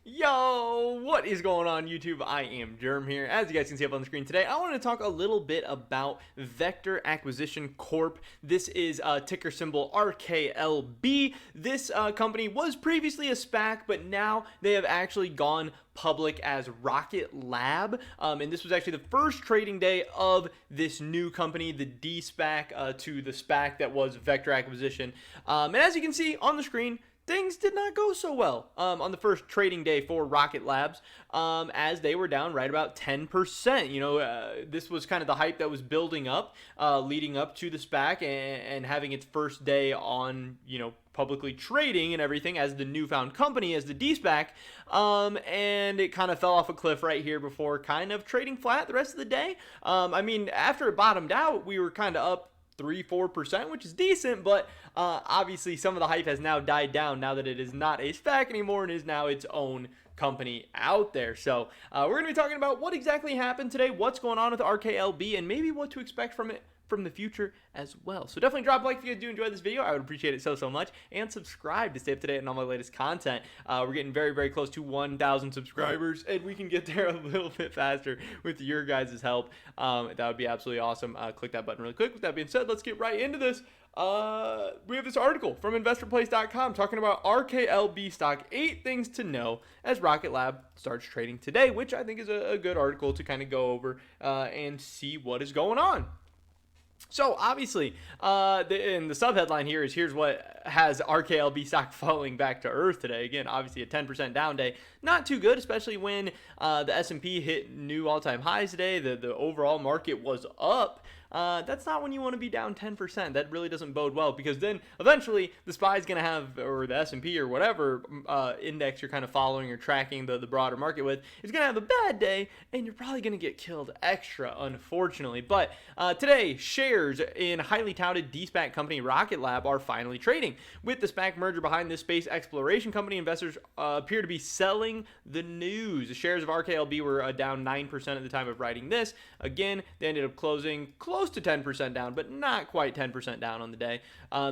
Yo, what is going on YouTube? I am Germ here. As you guys can see up on the screen today, I want to talk a little bit about Vector Acquisition Corp. This is ticker symbol RKLB. This company was previously a Spac, but now they have actually gone public as Rklb. And this was actually the first trading day of this new company, the D-Spac to the Spac that was Vector Acquisition. And as you can see on the screen, things did not go so well on the first trading day for Rocket Labs, as they were down right about 10%. This was kind of the hype that was building up, leading up to the SPAC and having its first day on, publicly trading and everything as the newfound company, as the D-SPAC, and it kind of fell off a cliff right here before kind of trading flat the rest of the day. After it bottomed out, we were kind of up 3-4%, which is decent, but obviously some of the hype has now died down now that it is not a SPAC anymore and is now its own company out there. So we're going to be talking about what exactly happened today, what's going on with RKLB, and maybe what to expect from it from the future as well. So definitely drop a like if you guys do enjoy this video. I would appreciate it so much, and subscribe to stay up to date on all my latest content. We're getting very close to 1,000 subscribers, and we can get there a little bit faster with your guys' help. That would be absolutely awesome. Click that button really quick. With that being said, let's get right into this. We have this article from investorplace.com talking about RKLB stock, 8 things to know as Rocket Lab starts trading today, which I think is a good article to kind of go over and see what is going on. So obviously, the subheadline here is here's what has RKLB stock falling back to earth today. Again, obviously a 10% down day. Not too good, especially when the S&P hit new all-time highs today. The overall market was up. That's not when you want to be down 10%. That really doesn't bode well, because then eventually the SPY is going to have, or the S&P or whatever index you're kind of following or tracking the broader market with, is going to have a bad day, and you're probably going to get killed extra, unfortunately. But today, shares in highly touted D-SPAC company Rocket Lab are finally trading. With the SPAC merger behind this space exploration company, investors appear to be selling the news. The shares of RKLB were down 9% at the time of writing this. Again, they ended up closing close to 10% down, but not quite 10% down on the day.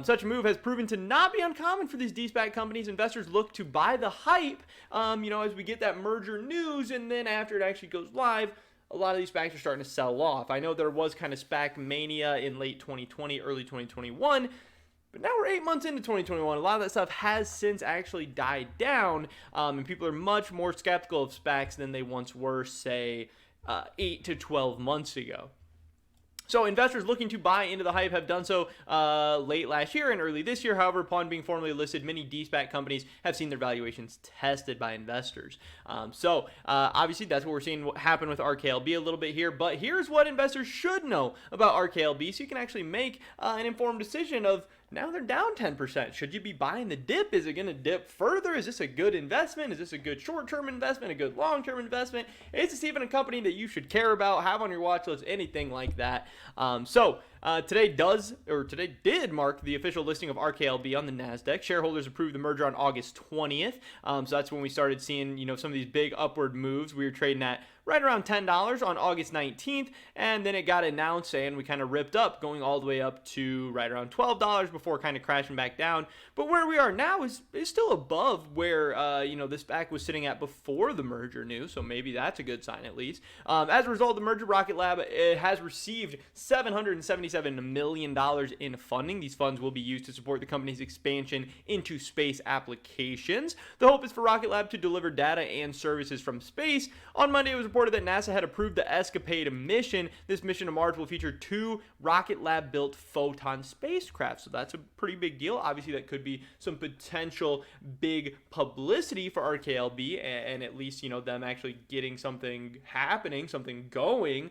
Such a move has proven to not be uncommon for these D-SPAC companies. Investors look to buy the hype, as we get that merger news, and then after it actually goes live, a lot of these SPACs are starting to sell off. I know there was kind of SPAC mania in late 2020, early 2021, but now we're 8 months into 2021. A lot of that stuff has since actually died down, and people are much more skeptical of SPACs than they once were, say, 8 to 12 months ago. So investors looking to buy into the hype have done so late last year and early this year. However, upon being formally listed, many D-SPAC companies have seen their valuations tested by investors. Obviously, that's what we're seeing happen with RKLB a little bit here. But here's what investors should know about RKLB, so you can actually make an informed decision of, now they're down 10%. Should you be buying the dip? Is it going to dip further? Is this a good investment? Is this a good short-term investment, a good long-term investment? Is this even a company that you should care about, have on your watch list, anything like that? Today did mark the official listing of RKLB on the NASDAQ. Shareholders approved the merger on August 20th. So that's when we started seeing, some of these big upward moves. We were trading at right around $10 on August 19th, and then it got announced and we kind of ripped up, going all the way up to right around $12 before kind of crashing back down. But where we are now is still above where, this SPAC was sitting at before the merger news, so maybe that's a good sign at least. As a result of the merger, Rocket Lab has received $777 million in funding. These funds will be used to support the company's expansion into space applications. The hope is for Rocket Lab to deliver data and services from space. On Monday, it was reported that NASA had approved the Escapade mission. This mission to Mars will feature 2 Rocket Lab built Photon spacecraft. So that's a pretty big deal. Obviously, that could be some potential big publicity for RKLB, and at least, them actually getting something happening, something going.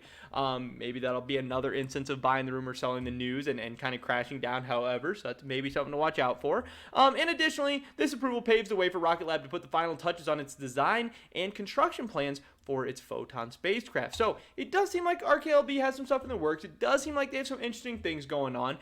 Maybe that'll be another instance of buying the rumor, selling the news, and kind of crashing down, however. So that's maybe something to watch out for. And additionally, this approval paves the way for Rocket Lab to put the final touches on its design and construction plans for its Photon spacecraft. So it does seem like RKLB has some stuff in the works. It does seem like they have some interesting things going on.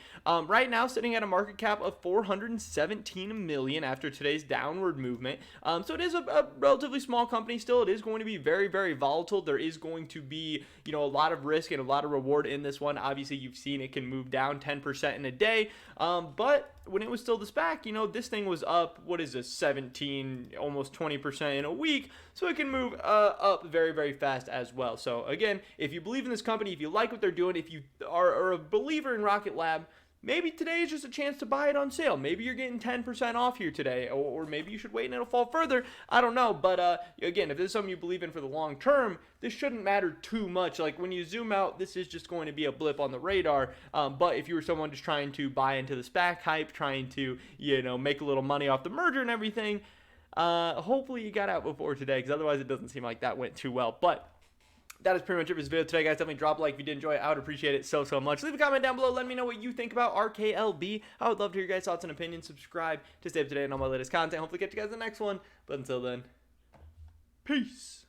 Right now, sitting at a market cap of $417 million after today's downward movement. So it is a relatively small company still. It is going to be very volatile. There is going to be, a lot of risk and a lot of reward in this one. Obviously, you've seen it can move down 10% in a day. But when it was still the Spac, you know, this thing was up, what is this, 17, almost 20% in a week, so it can move up very, very fast as well. So again, if you believe in this company, if you like what they're doing, if you are a believer in Rklb, maybe today is just a chance to buy it on sale. Maybe you're getting 10% off here today, or maybe you should wait and it'll fall further. I don't know, but again, if this is something you believe in for the long term, this shouldn't matter too much. Like when you zoom out, this is just going to be a blip on the radar. But if you were someone just trying to buy into the Spac hype, trying to, you know, make a little money off the merger and everything, hopefully you got out before today, because otherwise it doesn't seem like that went too well. But that is pretty much it for this video today, guys. Definitely drop a like if you did enjoy it. I would appreciate it so much. Leave a comment down below. Let me know what you think about Rklb. I would love to hear your guys' thoughts and opinions. Subscribe to stay up to date on all my latest content. Hopefully catch you guys in the next one. But until then, peace.